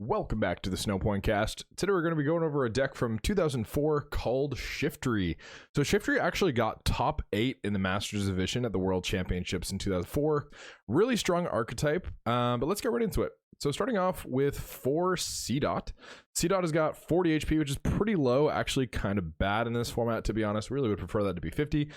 Welcome back to the Snowpoint Cast. Today we're going to be going over a deck from 2004 called Shiftry. So Shiftry actually got top 8 in the Masters Division at the World Championships in 2004. Really strong archetype, but let's get right into it. So starting off with 4 Seedot. Seedot has got 40 HP, which is pretty low, actually kind of bad in this format, to be honest. Really would prefer that to be 50.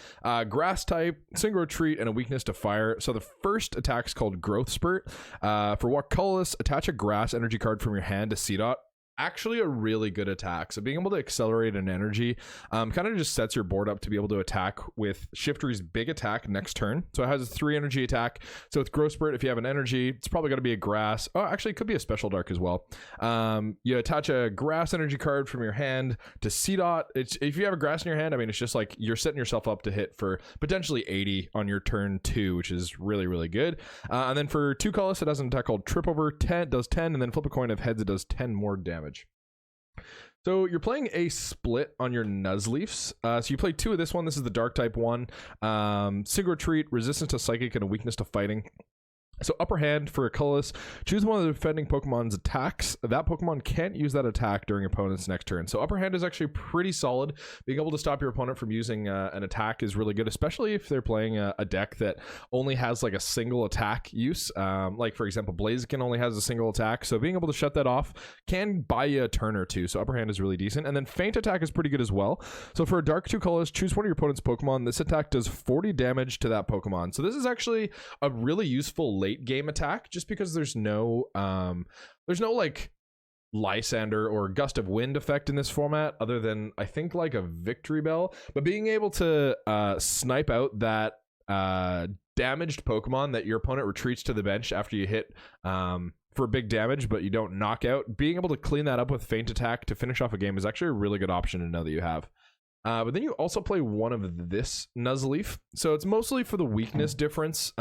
Grass type, single retreat, and a weakness to fire. So the first attack is called Growth Spurt. For what colorless, attach a grass energy card from your hand to Seedot. Actually a really good attack. So being able to accelerate an energy kind of just sets your board up to be able to attack with Shiftry's big attack next turn. So it has a 3 energy attack. So with Growth Spurt, if you have an energy, it's probably going to be a grass. Oh, actually it could be a special dark as well. You attach a grass energy card from your hand to Seedot. If you have a grass in your hand, I mean, it's just like you're setting yourself up to hit for potentially 80 on your turn 2, which is really, really good. And then for 2 colors, it has an attack called Trip Over. 10 does 10, and then flip a coin. If heads, it does 10 more damage. So you're playing a split on your Nuzleafs. So you play 2 of this one. This is the dark type one. Single retreat, resistance to psychic, and a weakness to fighting. So upper hand for a colorless, choose one of the defending Pokemon's attacks. That Pokemon can't use that attack during opponent's next turn. So upper hand is actually pretty solid. Being able to stop your opponent from using an attack is really good, especially if they're playing a deck that only has like a single attack use. Like for example, Blaziken only has a single attack. So being able to shut that off can buy you a turn or 2. So upper hand is really decent. And then feint attack is pretty good as well. So for a dark 2 colors, choose one of your opponent's Pokemon. This attack does 40 damage to that Pokemon. So this is actually a really useful late game attack, just because there's no like Lysander or Gust of Wind effect in this format, other than I think like a Victory Bell. But being able to snipe out that damaged Pokemon that your opponent retreats to the bench after you hit for big damage, but you don't knock out, being able to clean that up with feint attack to finish off a game is actually a really good option to know that you have. But then you also play one of this Nuzleaf, so it's mostly for the weakness difference.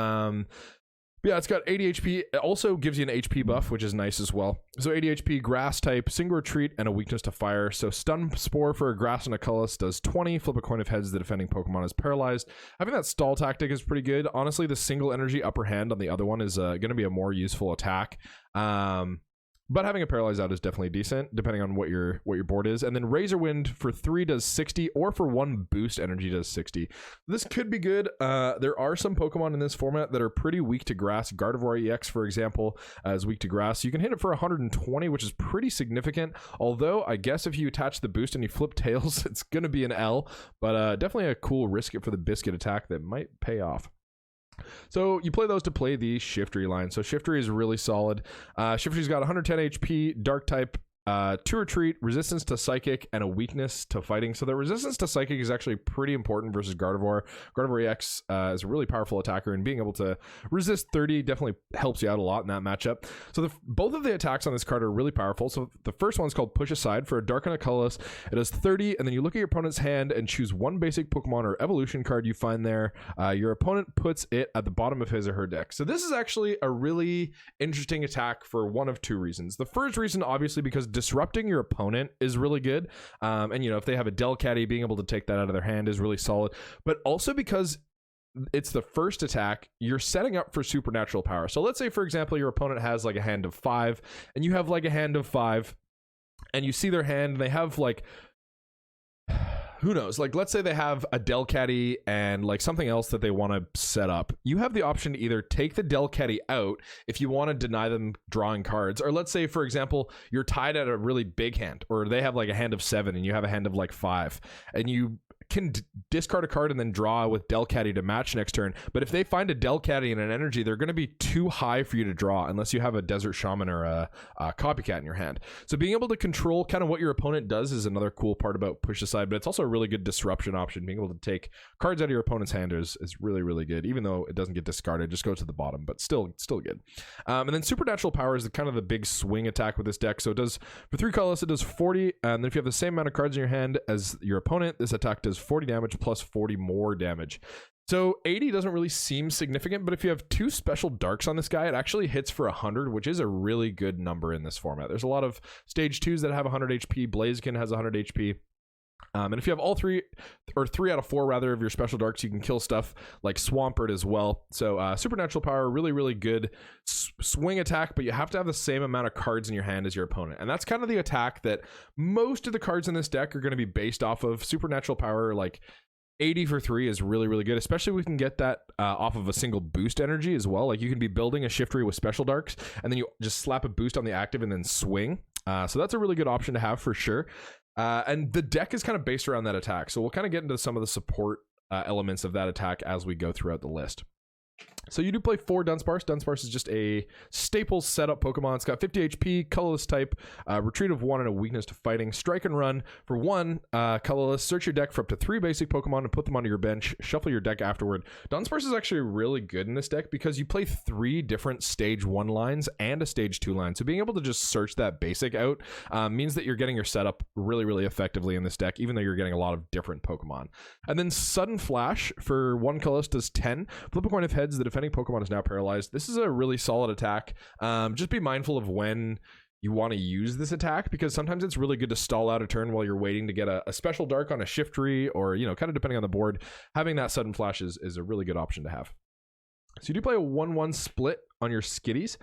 Yeah, it's got 80 HP. It also gives you an HP buff, which is nice as well. So 80 HP, grass type, single retreat, and a weakness to fire. So stun spore for a grass and a colorless does 20. Flip a coin of heads, the defending Pokemon is paralyzed. Having that stall tactic is pretty good. Honestly, the single energy upper hand on the other one is going to be a more useful attack. But having a paralyze out is definitely decent, depending on what your board is. And then Razor Wind for 3 does 60, or for 1 boost energy does 60. This could be good. There are some Pokemon in this format that are pretty weak to grass. Gardevoir EX, for example, is weak to grass. You can hit it for 120, which is pretty significant. Although, I guess if you attach the boost and you flip tails, it's going to be an L. But definitely a cool risk it for the biscuit attack that might pay off. So you play those to play the Shiftry line. So Shiftry is really solid. Shiftry's got 110 HP, dark type, 2 retreat, resistance to psychic, and a weakness to fighting. So the resistance to psychic is actually pretty important versus Gardevoir. Gardevoir EX is a really powerful attacker, and being able to resist 30 definitely helps you out a lot in that matchup. So both of the attacks on this card are really powerful. So the first one's called Push Aside. For a dark and a colorless, it does 30, and then you look at your opponent's hand and choose 1 basic Pokemon or evolution card you find there. Your opponent puts it at the bottom of his or her deck. So this is actually a really interesting attack for one of 2 reasons. The first reason, obviously, because disrupting your opponent is really good. And you know, if they have a Delcatty, being able to take that out of their hand is really solid. But also because it's the first attack, you're setting up for supernatural power. So let's say, for example, your opponent has like a hand of 5, and you have like a hand of 5, and you see their hand, and they have like, who knows, like let's say they have a Delcatty and like something else that they want to set up. You have the option to either take the Delcatty out if you want to deny them drawing cards, or let's say, for example, you're tied at a really big hand, or they have like a hand of 7 and you have a hand of like 5, and you can discard a card and then draw with Delcatty to match next turn. But if they find a Delcatty and an energy, they're going to be too high for you to draw unless you have a Desert Shaman or a Copycat in your hand. So being able to control kind of what your opponent does is another cool part about Push Aside, but it's also a really good disruption option. Being able to take cards out of your opponent's hand is really, really good. Even though it doesn't get discarded, just go to the bottom, but still good. And then Supernatural Power is kind of the big swing attack with this deck. So it does, for 3 colors, it does 40, and then if you have the same amount of cards in your hand as your opponent, this attack does 40 damage plus 40 more damage. So 80 doesn't really seem significant, but if you have 2 special darks on this guy, it actually hits for 100, which is a really good number in this format. There's a lot of stage 2s that have 100 HP. Blaziken has 100 HP. And if you have all three, or 3 out of 4 rather, of your special darks, you can kill stuff like Swampert as well. So supernatural power, really, really good swing attack, but you have to have the same amount of cards in your hand as your opponent. And that's kind of the attack that most of the cards in this deck are going to be based off of. Supernatural power, like 80 for 3 is really, really good, especially if we can get that off of a single boost energy as well. Like you can be building a Shiftry with special darks, and then you just slap a boost on the active and then swing. So that's a really good option to have for sure. And the deck is kind of based around that attack. So we'll kind of get into some of the support elements of that attack as we go throughout the list. So you do play 4 Dunsparce. Dunsparce is just a staple setup Pokemon. It's got 50 HP, colorless type, retreat of 1, and a weakness to fighting. Strike and run for 1, colorless. Search your deck for up to 3 basic Pokemon and put them onto your bench. Shuffle your deck afterward. Dunsparce is actually really good in this deck because you play 3 different stage 1 lines and a stage 2 line. So being able to just search that basic out means that you're getting your setup really, really effectively in this deck, even though you're getting a lot of different Pokemon. And then Sudden Flash for 1 colorless does 10. Flip a coin of heads. The defending Pokemon is now paralyzed. This is a really solid attack. Just be mindful of when you want to use this attack, because sometimes it's really good to stall out a turn while you're waiting to get a special dark on a Shiftry, or, you know, kind of depending on the board. Having that Sudden Flash is a really good option to have. So you do play a 1-1 split on your Skitties.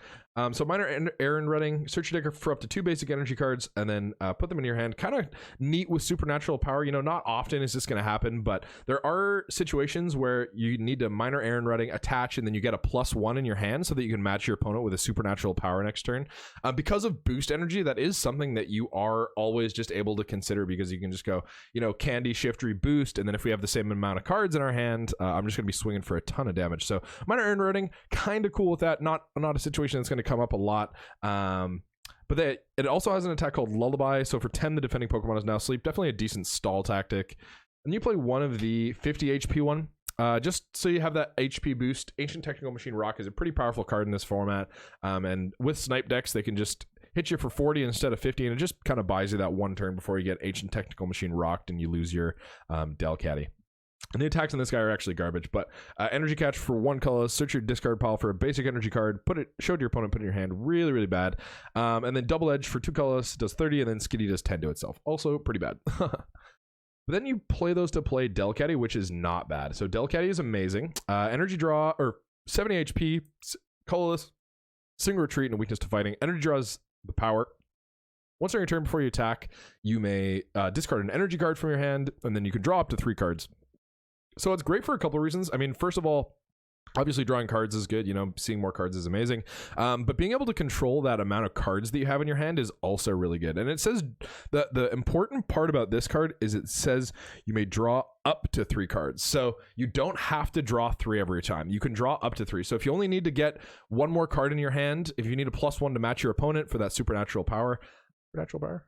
So minor errand running, search your deck for up to 2 basic energy cards, and then put them in your hand. Kind of neat with supernatural power. You know, not often is this going to happen, but there are situations where you need to minor errand running, attach, and then you get a +1 in your hand so that you can match your opponent with a supernatural power next turn. Because of boost energy, that is something that you are always just able to consider, because you can just go, you know, Candy, Shiftry, boost, and then if we have the same amount of cards in our hand, I'm just going to be swinging for a ton of damage. So minor errand running, kind of cool with that. Not a situation that's going to come up a lot. But it also has an attack called Lullaby. So for 10, the defending Pokemon is now asleep. Definitely a decent stall tactic. And you play one of the 50 HP one. Just so you have that HP boost. Ancient Technical Machine Rock is a pretty powerful card in this format. And with snipe decks, they can just hit you for 40 instead of 50. And it just kind of buys you that 1 turn before you get Ancient Technical Machine rocked and you lose your Delcatty. And the attacks on this guy are actually garbage, but energy catch for 1 color, search your discard pile for a basic energy card, show it to your opponent, put it in your hand, really, really bad. And then double edge for 2 colors does 30, and then Skitty does 10 to itself. Also pretty bad. But then you play those to play Delcatty, which is not bad. So Delcatty is amazing. Energy draw, or 70 HP, colorless, single retreat, and a weakness to fighting. Energy draw is the power. Once on your turn before you attack, you may discard an energy card from your hand, and then you can draw up to 3 cards. So it's great for a couple of reasons. I mean, first of all, obviously drawing cards is good. You know, seeing more cards is amazing. But being able to control that amount of cards that you have in your hand is also really good. And it says that the important part about this card is it says you may draw up to 3 cards. So you don't have to draw 3 every time. You can draw up to 3. So if you only need to get 1 more card in your hand, if you need a +1 to match your opponent for that supernatural power, supernatural power.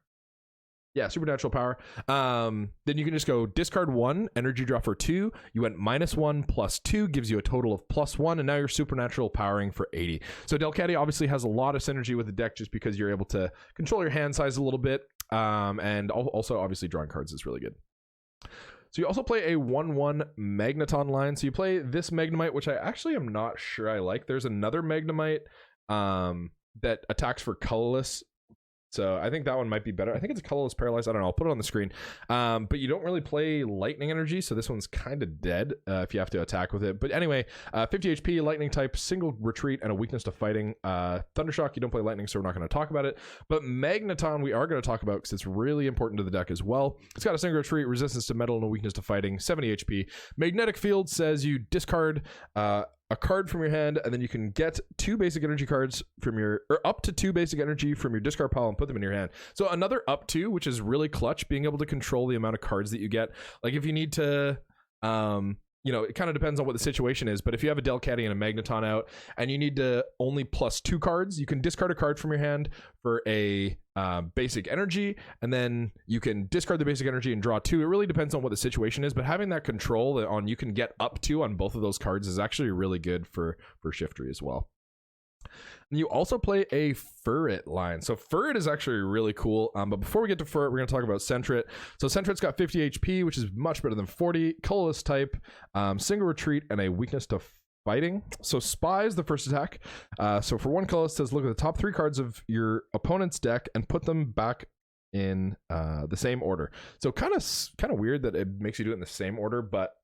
Then you can just go discard 1, energy draw for 2. You went -1 + 2 gives you a total of +1, and now you're supernatural powering for 80. So Delcatty obviously has a lot of synergy with the deck just because you're able to control your hand size a little bit. And also obviously drawing cards is really good. So you also play a 1-1 Magneton line. So you play this Magnemite, which I actually am not sure I like. There's another Magnemite that attacks for colorless. So I think that one might be better. I think it's a colorless paralyzed. I don't know. I'll put it on the screen. But you don't really play lightning energy, so this one's kind of dead if you have to attack with it. But anyway, 50 HP, lightning type, single retreat, and a weakness to fighting. Thundershock, you don't play lightning, so we're not going to talk about it. But Magneton, we are going to talk about because it's really important to the deck as well. It's got a single retreat, resistance to metal, and a weakness to fighting, 70 HP. Magnetic Field says you discard a card from your hand, and then you can get 2 basic energy cards from your, or up to 2 basic energy from your discard pile and put them in your hand. So another up to, which is really clutch, being able to control the amount of cards that you get. Like if you need to, you know, it kind of depends on what the situation is, but if you have a Delcatty and a Magneton out and you need to only +2 cards, you can discard a card from your hand for a basic energy, and then you can discard the basic energy and draw 2. It really depends on what the situation is, but having that control on you can get up to on both of those cards is actually really good for Shiftry as well. And you also play a Furret line. So Furret is actually really cool. But before we get to Furret, we're going to talk about Sentret. So Sentret's got 50 HP, which is much better than 40. Colorless type, single retreat, and a weakness to fighting. So Spy is the first attack. So for 1 color, it says look at the top 3 cards of your opponent's deck and put them back in the same order. So kind of weird that it makes you do it in the same order, but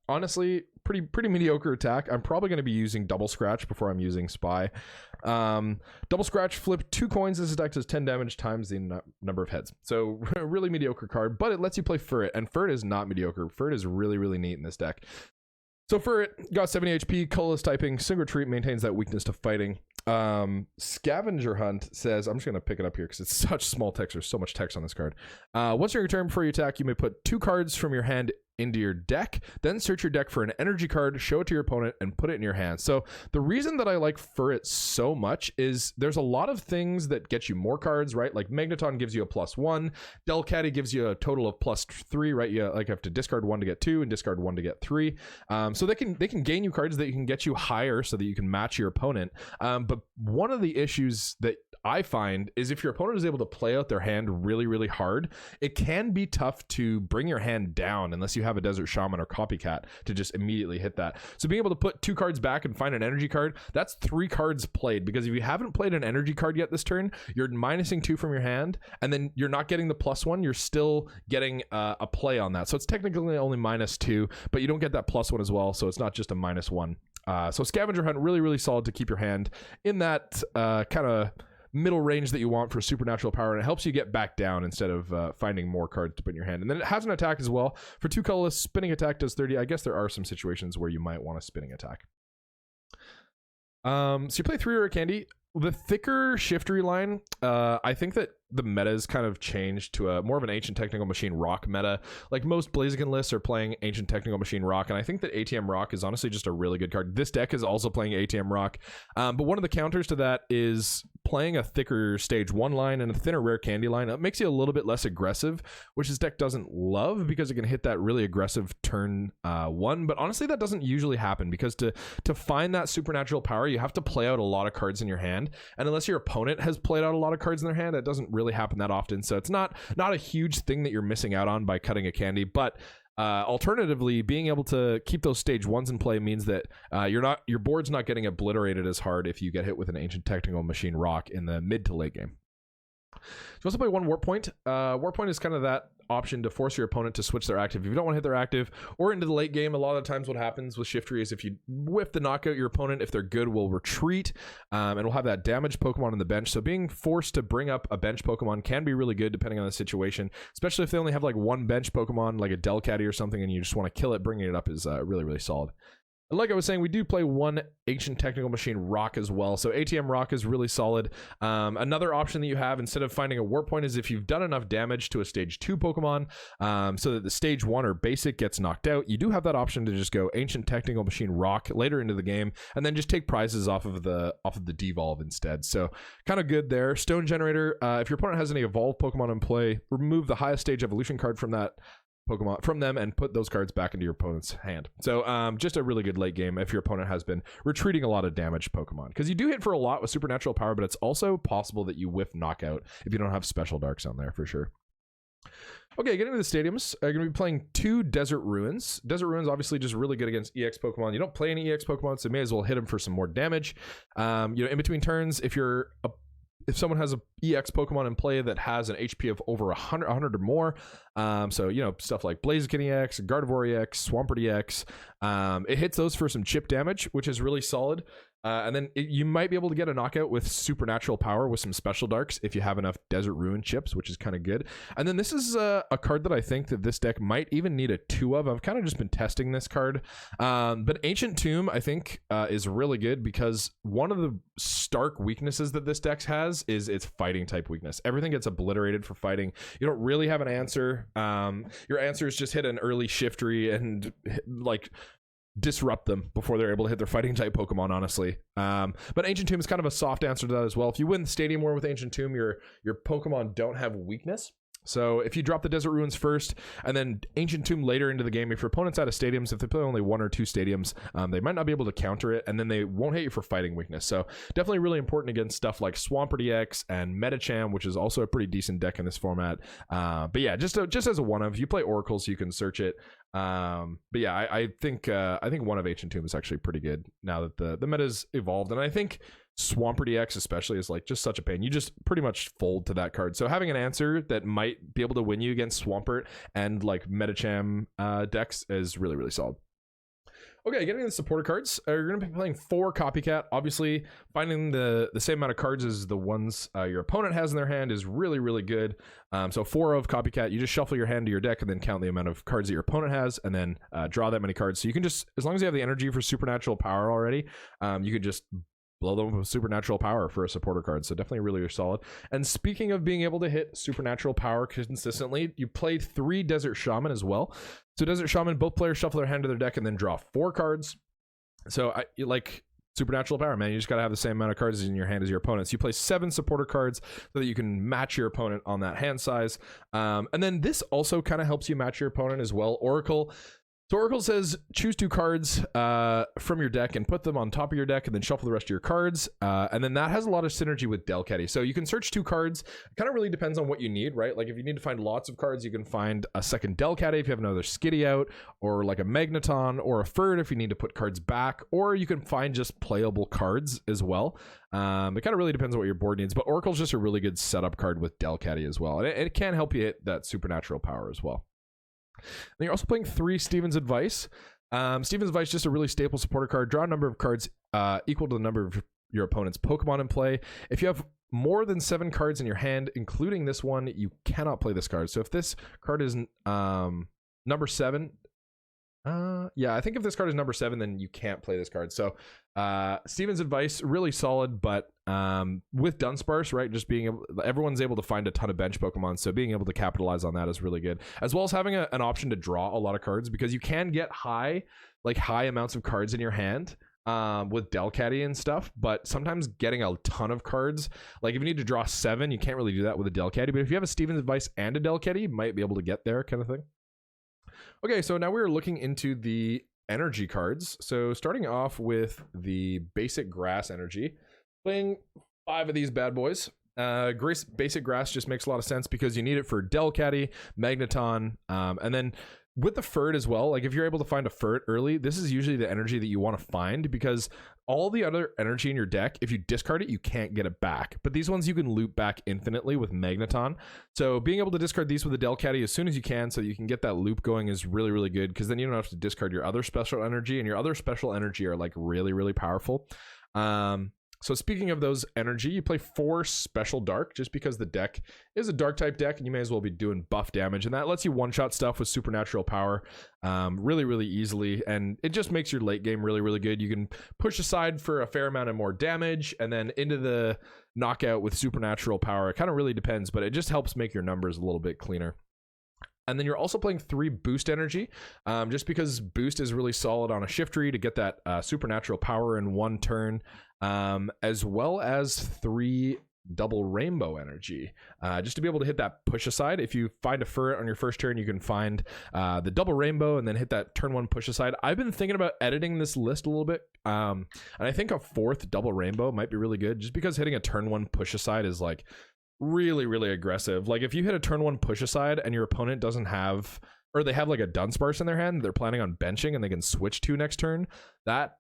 honestly, pretty mediocre attack. I'm probably going to be using double scratch before I'm using spy. Double scratch, flip 2 coins. This attack does 10 damage times the number of heads. So really mediocre card, but it lets you play Furret, and Furret is not mediocre. Furret is really neat in this deck. So Furret got 70 HP, colorless typing, single retreat, maintains that weakness to fighting. Scavenger Hunt says, I'm just going to pick it up here because it's such small text. There's so much text on this card. Once during your turn before you attack, you may put 2 cards from your hand into your deck, then search your deck for an energy card, show it to your opponent, and put it in your hand. So the reason that I like Furret so much is there's a lot of things that get you more cards, right? Like Magneton gives you a +1, Delcatty gives you a total of +3, right? You like have to discard 1 to get 2 and discard 1 to get 3. So they can gain you cards that can get you higher so that you can match your opponent. But one of the issues that I find is if your opponent is able to play out their hand really hard, it can be tough to bring your hand down unless you have a Desert Shaman or Copycat to just immediately hit that. So being able to put 2 cards back and find an energy card, that's 3 cards played, because if you haven't played an energy card yet this turn, you're minusing 2 from your hand, and then you're not getting the +1, you're still getting a play on that. So it's technically only -2, but you don't get that +1 as well, so it's not just a -1. So Scavenger Hunt, really solid to keep your hand in that kind of middle range that you want for supernatural power, and it helps you get back down instead of finding more cards to put in your hand. And then it has an attack as well. For 2 colorless, spinning attack does 30. I guess there are some situations where you might want a spinning attack. So you play 3 rare candy. The thicker Shiftry line, I think that the meta has kind of changed to a more of an Ancient Technical Machine Rock meta. Like most Blaziken lists are playing Ancient Technical Machine Rock, and I think that ATM Rock is honestly just a really good card. This deck is also playing ATM Rock, but one of the counters to that is playing a thicker stage 1 line and a thinner rare candy line. It makes you a little bit less aggressive, which this deck doesn't love because it can hit that really aggressive turn 1. But honestly, that doesn't usually happen, because to find that supernatural power, you have to play out a lot of cards in your hand, and unless your opponent has played out a lot of cards in their hand, it doesn't really happen that often. So it's not a huge thing that you're missing out on by cutting a candy. But alternatively, being able to keep those stage 1s in play means that your board's not getting obliterated as hard if you get hit with an Ancient Technical Machine Rock in the mid to late game. So also play 1 Warpoint. Warpoint is kind of that option to force your opponent to switch their active if you don't want to hit their active, or into the late game. A lot of the times what happens with Shiftry is if you whiff the knockout, your opponent, if they're good, will retreat, and will have that damaged Pokemon on the bench. So being forced to bring up a bench Pokemon can be really good depending on the situation, especially if they only have like 1 bench Pokemon like a Delcatty or something and you just want to kill it. Bringing it up is really solid. And like I was saying, we do play 1 Ancient Technical Machine Rock as well. So ATM Rock is really solid. Another option that you have instead of finding a Warpoint is if you've done enough damage to a stage 2 Pokemon, so that the stage 1 or basic gets knocked out, you do have that option to just go Ancient Technical Machine Rock later into the game, and then just take prizes off of the devolve instead. So kind of good there. Stone Generator, if your opponent has any evolved Pokemon in play, remove the highest stage evolution card from that Pokemon from them and put those cards back into your opponent's hand. So just a really good late game if your opponent has been retreating a lot of damaged Pokemon, because you do hit for a lot with supernatural power, but it's also possible that you whiff knockout if you don't have special darks on there for sure. Okay, getting to the stadiums, I'm going to be playing 2 Desert Ruins. Desert Ruins obviously just really good against EX Pokemon. You don't play any EX Pokemon, so you may as well hit them for some more damage. In between turns, if someone has a EX Pokemon in play that has an HP of over 100 or more, so stuff like Blaziken EX, Gardevoir EX, Swampert EX, it hits those for some chip damage, which is really solid. And then you might be able to get a knockout with supernatural power with some special darks if you have enough Desert Ruin chips, which is kind of good. And then this is a card that I think that this deck might even need a 2 of. I've kind of just been testing this card. But Ancient Tomb, I think, is really good because one of the stark weaknesses that this deck has is its fighting type weakness. Everything gets obliterated for fighting. You don't really have an answer. Your answer is just hit an early Shiftry and disrupt them before they're able to hit their fighting type Pokemon, honestly. But Ancient Tomb is kind of a soft answer to that as well. If you win the Stadium War with Ancient Tomb, your Pokemon don't have weakness. So if you drop the Desert Ruins first and then Ancient Tomb later into the game, if your opponent's out of stadiums, if they play only 1 or 2 stadiums, they might not be able to counter it, and then they won't hit you for fighting weakness. So definitely really important against stuff like Swampert EX and Medicham, which is also a pretty decent deck in this format. But yeah, just as a one-of, you play Oracles, you can search it. But yeah, I think one of Ancient Tomb is actually pretty good now that the meta's evolved, and I think Swampert EX especially is like just such a pain. You just pretty much fold to that card. So having an answer that might be able to win you against Swampert and like Metacham decks is really, really solid. Okay, getting into the supporter cards, you're going to be playing 4 Copycat. Obviously, finding the same amount of cards as the ones your opponent has in their hand is really, really good. So 4 of Copycat, you just shuffle your hand to your deck and then count the amount of cards that your opponent has and then draw that many cards. So you can just, as long as you have the energy for Supernatural Power already, you could just blow them with Supernatural Power for a supporter card. So definitely really solid. And speaking of being able to hit Supernatural Power consistently, you played 3 Desert Shaman as well. So Desert Shaman, both players shuffle their hand to their deck and then draw 4 cards. So you like Supernatural Power, man. You just got to have the same amount of cards in your hand as your opponents. You play 7 supporter cards so that you can match your opponent on that hand size. And then this also kind of helps you match your opponent as well. Oracle. So Oracle says choose 2 cards from your deck and put them on top of your deck and then shuffle the rest of your cards. And then that has a lot of synergy with Delcatty. So you can search 2 cards. It kind of really depends on what you need, right? Like if you need to find lots of cards, you can find a second Delcatty if you have another Skitty out, or like a Magneton or a Furret if you need to put cards back, or you can find just playable cards as well. It kind of really depends on what your board needs, but Oracle's just a really good setup card with Delcatty as well. And it can help you hit that Supernatural Power as well. Then you're also playing 3 Steven's Advice. Steven's Advice, just a really staple supporter card. Draw a number of cards equal to the number of your opponent's Pokemon in play. If you have more than 7 cards in your hand, including this one, you cannot play this card. So if this card is number 7, yeah, I think if this card is number 7, then you can't play this card. So Steven's Advice, really solid, but with Dunsparce, right, just being able, everyone's able to find a ton of bench Pokemon, so being able to capitalize on that is really good, as well as having an option to draw a lot of cards, because you can get high amounts of cards in your hand with Delcatty and stuff, but sometimes getting a ton of cards, like if you need to draw 7, you can't really do that with a Delcatty, but if you have a Steven's Advice and a Delcatty, you might be able to get there, kind of thing. Okay, so now we're looking into the energy cards. So starting off with the basic grass energy, playing 5 of these bad boys. Basic grass just makes a lot of sense because you need it for Delcatty, Magneton, and then with the Furret as well. Like if you're able to find a Furret early, this is usually the energy that you want to find, because all the other energy in your deck, if you discard it, you can't get it back. But these ones you can loop back infinitely with Magneton. So being able to discard these with the Delcatty as soon as you can so you can get that loop going is really, really good, because then you don't have to discard your other special energy, and your other special energy are like really, really powerful. So speaking of those energy, you play 4 special dark, just because the deck is a dark type deck and you may as well be doing buff damage, and that lets you one-shot stuff with Supernatural Power really, really easily, and it just makes your late game really, really good. You can push aside for a fair amount of more damage and then into the knockout with Supernatural Power. It kind of really depends, but it just helps make your numbers a little bit cleaner. And then you're also playing 3 boost energy, just because boost is really solid on a Shiftry to get that Supernatural Power in 1 turn, as well as 3 double rainbow energy, just to be able to hit that push aside. If you find a Furret on your first turn, you can find the double rainbow and then hit that turn 1 push aside. I've been thinking about editing this list a little bit, and I think a 4th double rainbow might be really good, just because hitting a turn 1 push aside is like really, really aggressive. Like if you hit a turn 1 push aside and your opponent doesn't have, or they have like a Dunsparce in their hand, they're planning on benching and they can switch to next turn, that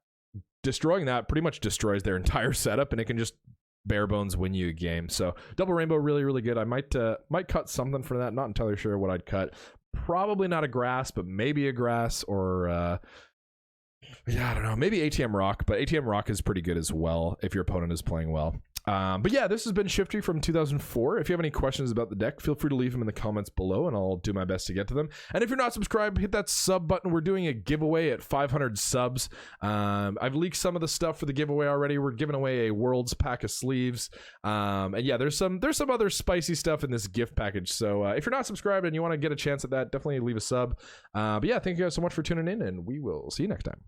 destroying that pretty much destroys their entire setup, and it can just bare bones win you a game. So double rainbow, really, really good. I might cut something for that. Not entirely sure what I'd cut. Probably not a grass, but maybe a grass, or yeah, I don't know, maybe ATM Rock, but ATM Rock is pretty good as well if your opponent is playing well. But yeah, this has been Shiftry from 2004. If you have any questions about the deck, feel free to leave them in the comments below and I'll do my best to get to them. And if you're not subscribed, hit that sub button. We're doing a giveaway at 500 subs. I've leaked some of the stuff for the giveaway already. We're giving away a Worlds pack of sleeves. And yeah, there's some other spicy stuff in this gift package. So if you're not subscribed and you want to get a chance at that, definitely leave a sub. But yeah, thank you guys so much for tuning in, and we will see you next time.